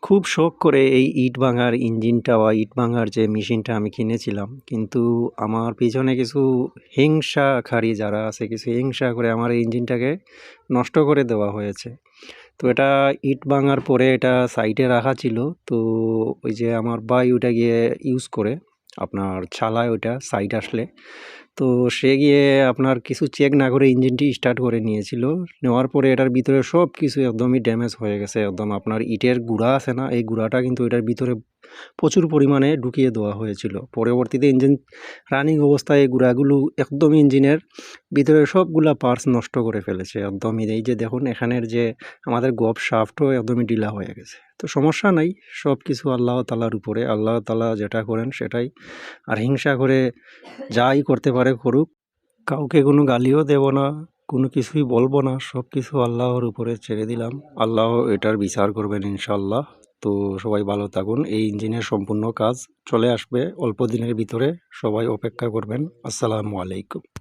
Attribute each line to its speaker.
Speaker 1: খুব শখ করে এই ইট ভাঙার ইঞ্জিনটা বা ইট ভাঙার যে মেশিনটা আমি কিনেছিলাম। কিন্তু আমার পিছনে কিছু হিংসাখারী যারা আছে, কিছু হিংসা করে আমার এই ইঞ্জিনটাকে নষ্ট করে দেওয়া হয়েছে। তো এটা ইট ভাঙার পরে এটা সাইডে রাখা ছিল। তো ওই যে আমার ভাই ওইটা গিয়ে ইউজ করে, আপনার চালায় ওইটা সাইড আসলে। তো সে গিয়ে আপনার কিছু চেক না করে ইঞ্জিনটি স্টার্ট করে নিয়েছিল। নেওয়ার পরে এটার ভিতরে সব কিছু একদমই ড্যামেজ হয়ে গেছে। একদম আপনার ইটের গুঁড়া আছে না, এই গুঁড়াটা কিন্তু এটার ভিতরে প্রচুর পরিমাণে ঢুকিয়ে দেওয়া হয়েছিল। পরবর্তীতে ইঞ্জিন রানিং অবস্থায় এই গুঁড়াগুলো একদমই ইঞ্জিনের ভিতরে সবগুলা পার্টস নষ্ট করে ফেলেছে একদমই। এই যে দেখুন এখানের যে আমাদের গব শাফটও একদমই ঢিলা হয়ে গেছে। তো সমস্যা নাই, সব কিছু আল্লাহ তাআলার উপরে। আল্লাহ তাআলা যেটা করেন সেটাই। আর হিংসা করে যাই করতে পারে করুক, কাউকে কোনো গালিও দেব না, কোনো কিছুই বলবো না, সব কিছু আল্লাহর উপরে ছেড়ে দিলাম। আল্লাহ এটার বিচার করবেন ইনশাআল্লাহ। তো সবাই ভালো থাকুন। এই ইঞ্জিনের সম্পূর্ণ কাজ চলে আসবে অল্প দিনের ভিতরে, সবাই অপেক্ষা করবেন। আসসালামু আলাইকুম।